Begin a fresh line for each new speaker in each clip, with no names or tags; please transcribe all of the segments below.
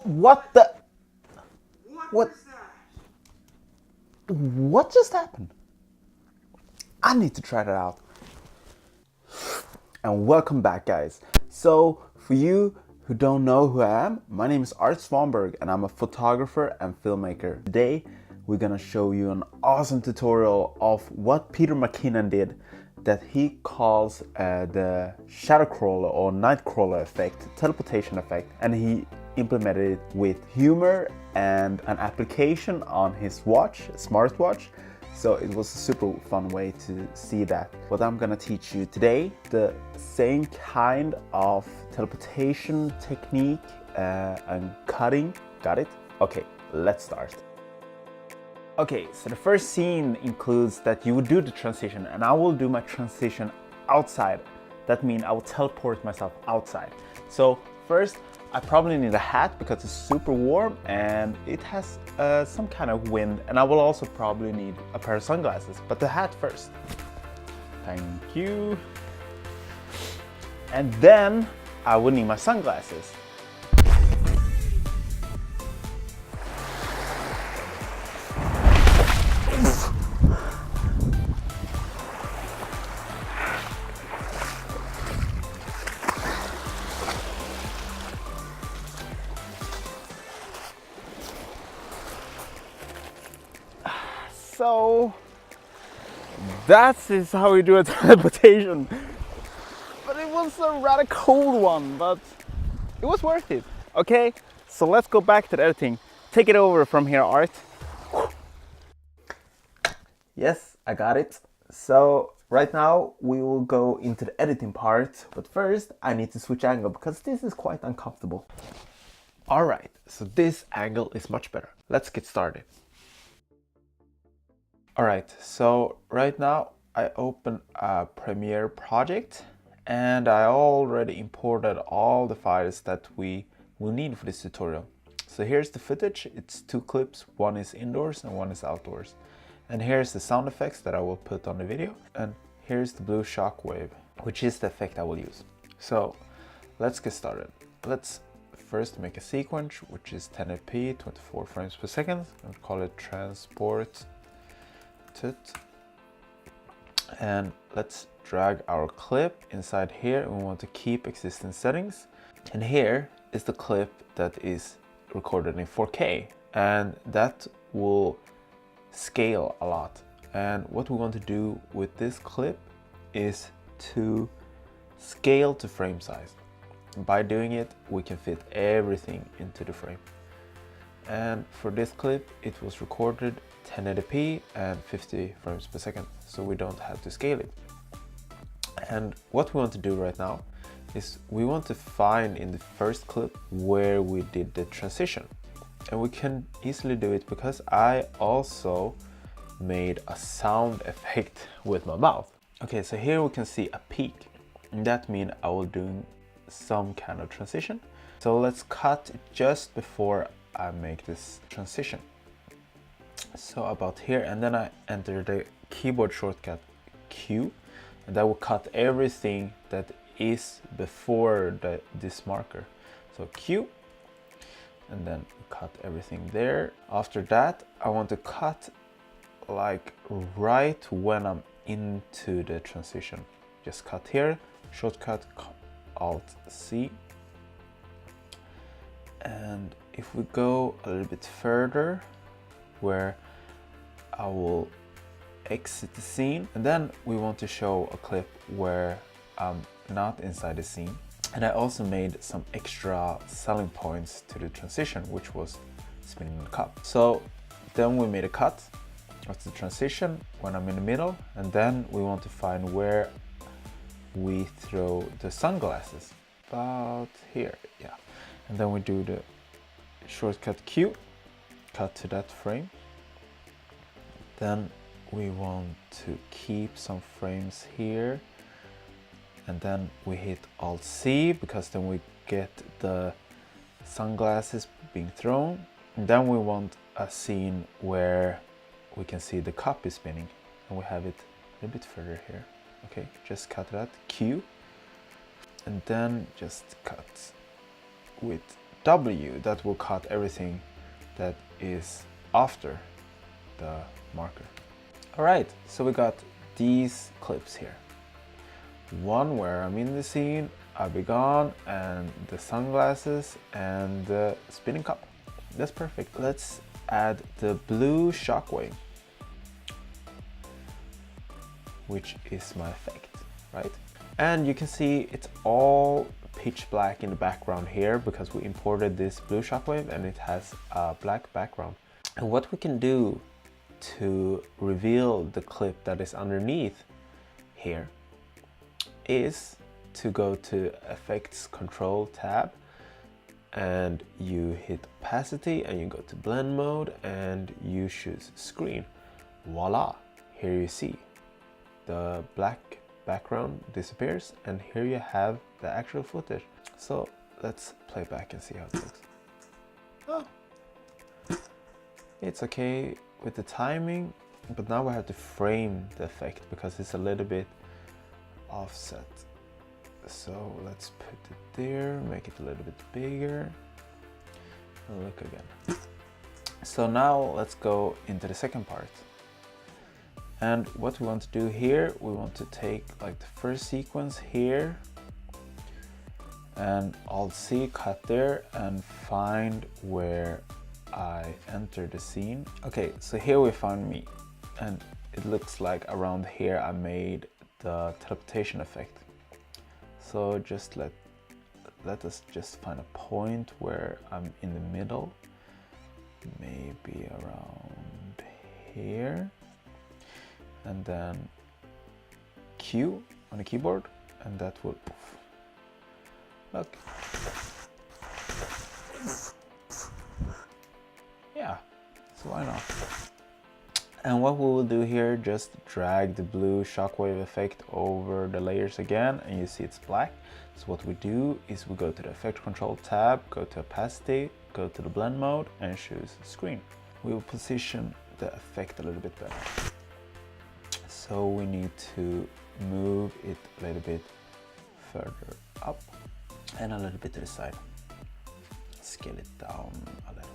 What the? What? What just happened? I need to try that out. And welcome back, guys. So, for you who don't know who I am, my name is art.svanberg and I'm a photographer and filmmaker. Today, we're gonna show you an awesome tutorial of what Peter McKinnon did that he calls the shadow crawler or night crawler effect, teleportation effect, and he implemented it with humor and an application on his watch, a smartwatch. So it was a super fun way to see that. What I'm gonna teach you today, the same kind of teleportation technique and cutting. Got it? Okay, let's start. Okay, so the first scene includes that you would do the transition and I will do my transition outside. That means I will teleport myself outside. So first, I probably need a hat because it's super warm and it has some kind of wind, and I will also probably need a pair of sunglasses, but the hat first. Thank you. And then I will need my sunglasses. So that is how we do a teleportation. But it was a rather cold one, but it was worth it. Okay, so let's go back to the editing. Take it over from here, Art. Yes, I got it. So right now we will go into the editing part, but first I need to switch angle because this is quite uncomfortable. All right, so this angle is much better. Let's get started. Alright, so right now I open a Premiere project and I already imported all the files that we will need for this tutorial. So here's the footage. It's two clips, one is indoors and one is outdoors. And here's the sound effects that I will put on the video. And here's the blue shockwave, which is the effect I will use. So let's get started. Let's first make a sequence, which is 1080p, 24 frames per second, and call it transport. And let's drag our clip inside here. We want to keep existing settings, and here is the clip that is recorded in 4K, and that will scale a lot. And what we want to do with this clip is to scale to frame size. By doing it, we can fit everything into the frame. And for this clip, it was recorded 1080p and 50 frames per second, so we don't have to scale it. And what we want to do right now is we want to find in the first clip where we did the transition. And we can easily do it because I also made a sound effect with my mouth. Okay, so here we can see a peak, and that means I will do some kind of transition. So let's cut just before I make this transition. So about here, and then I enter the keyboard shortcut Q, and that will cut everything that is before this marker. So Q, and then cut everything there. After that, I want to cut like right when I'm into the transition. Just cut here, shortcut Alt C. And if we go a little bit further, where I will exit the scene, and then we want to show a clip where I'm not inside the scene. And I also made some extra selling points to the transition, which was spinning the cup. So then we made a cut of the transition when I'm in the middle, and then we want to find where we throw the sunglasses, about here, yeah. And then we do the shortcut Q, cut to that frame. Then we want to keep some frames here, and then we hit Alt C because then we get the sunglasses being thrown. And then we want a scene where we can see the cup is spinning, and we have it a little bit further here. Okay, just cut that Q, and then just cut with W, that will cut everything that is after the marker. All right, so we got these clips here. One where I'm in the scene, I'll be gone, and the sunglasses and the spinning cup. That's perfect. Let's add the blue shockwave, which is my effect, right? And you can see it's all pitch black in the background here because we imported this blue shockwave and it has a black background. And what we can do to reveal the clip that is underneath here is to go to Effects Control tab, and you hit opacity and you go to blend mode and you choose screen. Voila, here you see the black background disappears and here you have the actual footage. So let's play back and see how it looks. Oh, it's okay with the timing, but now we have to frame the effect because it's a little bit offset. So let's put it there, make it a little bit bigger, and look again. So now let's go into the second part. And what we want to do here, we want to take like the first sequence here and Alt-C, cut there and find where I enter the scene. Okay, so here we found me, and it looks like around here I made the teleportation effect. So just let us just find a point where I'm in the middle, maybe around here, and then Q on the keyboard, and that will poof. Look. Yeah, so why not? And what we will do here, just drag the blue shockwave effect over the layers again, and you see it's black. So what we do is we go to the Effect Control tab, go to opacity, go to the blend mode and choose screen. We will position the effect a little bit better. So we need to move it a little bit further up and a little bit to the side. Scale it down a little.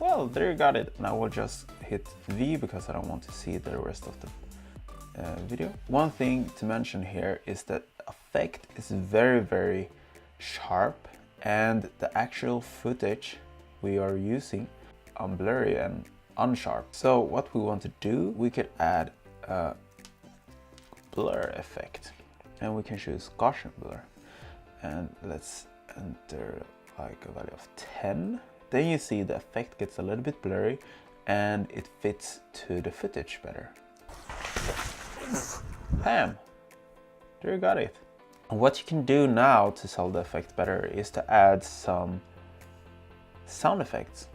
Well, there you got it. Now we'll just hit V because I don't want to see the rest of the video. One thing to mention here is that the effect is very, very sharp, and the actual footage we are using are blurry and unsharp. So what we want to do, we could add a blur effect, and we can choose Gaussian blur, and let's enter like a value of 10. Then you see the effect gets a little bit blurry and it fits to the footage better. Bam! There you got it. And what you can do now to solve the effect better is to add some sound effects.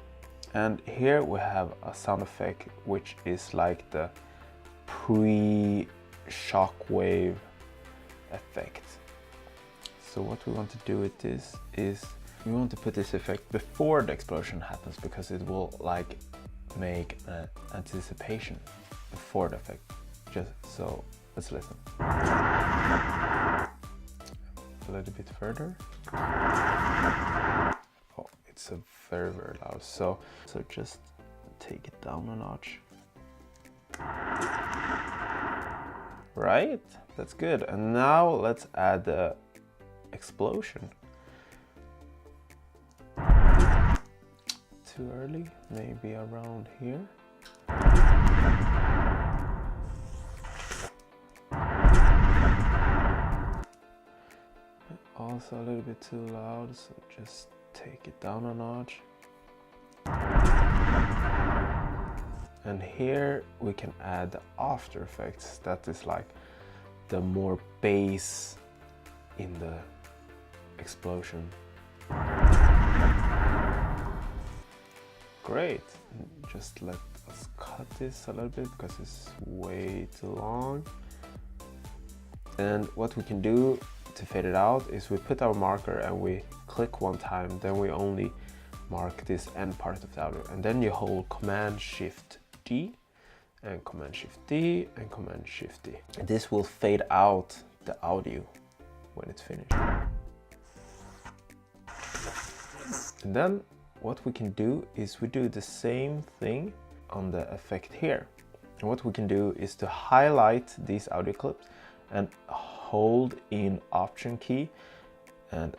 And here we have a sound effect which is like the pre-shockwave effect. So what we want to do with this is we want to put this effect before the explosion happens because it will like make an anticipation before the effect. Just so let's listen. A little bit further. Oh, it's a very, very loud. So just take it down a notch. Right? That's good. And now let's add the explosion. Too early, maybe around here. Also a little bit too loud, so just take it down a notch. And here we can add the after effects. That is like the more bass in the explosion. Great. Just let us cut this a little bit because it's way too long. And what we can do to fade it out is we put our marker and we click one time, then we only mark this end part of the audio, and then you hold Command-Shift-D and Command-Shift-D and Command-Shift-D. And this will fade out the audio when it's finished. And then what we can do is we do the same thing on the effect here. And what we can do is to highlight these audio clips and hold in Option key and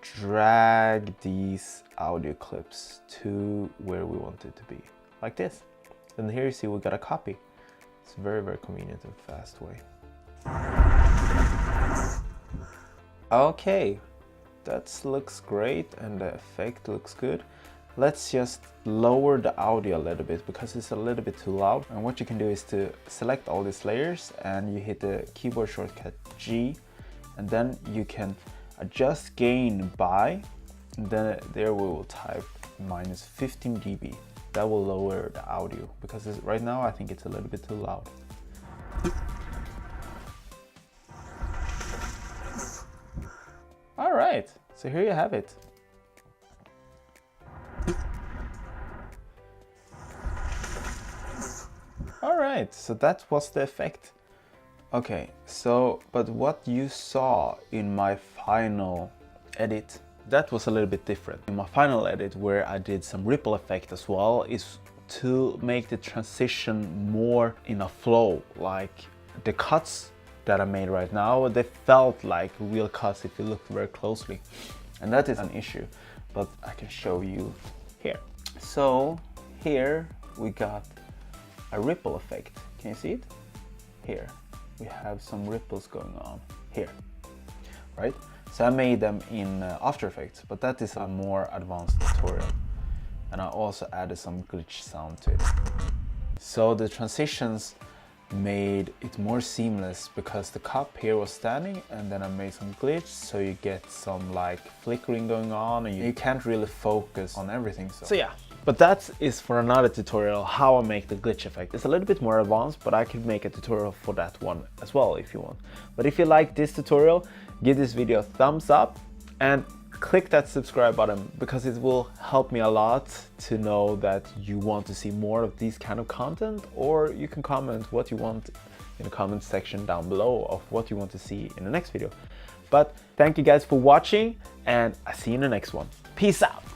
drag these audio clips to where we want it to be, like this. And here you see we got a copy. It's a very, very convenient and fast way. Okay, that looks great and the effect looks good. Let's just lower the audio a little bit because it's a little bit too loud. And what you can do is to select all these layers and you hit the keyboard shortcut G, and then you can adjust gain by, and then there we will type -15 dB. That will lower the audio because right now I think it's a little bit too loud. All right, so here you have it. All right, so that was the effect. Okay, so, but what you saw in my final edit, that was a little bit different. In my final edit, where I did some ripple effect as well, is to make the transition more in a flow. Like the cuts that I made right now, they felt like real cuts if you look very closely. And that is an issue, but I can show you here. So here we got a ripple effect. Can you see it? Here we have some ripples going on here, right? So I made them in After Effects, but that is a more advanced tutorial. And I also added some glitch sound to it. So the transitions made it more seamless because the cup here was standing and then I made some glitch, so you get some like flickering going on and you can't really focus on everything. So yeah, but that is for another tutorial, how I make the glitch effect. It's a little bit more advanced, but I could make a tutorial for that one as well if you want. But if you like this tutorial, give this video a thumbs up and click that subscribe button because it will help me a lot to know that you want to see more of these kind of content, or you can comment what you want in the comment section down below of what you want to see in the next video. But thank you guys for watching and I see you in the next one. Peace out.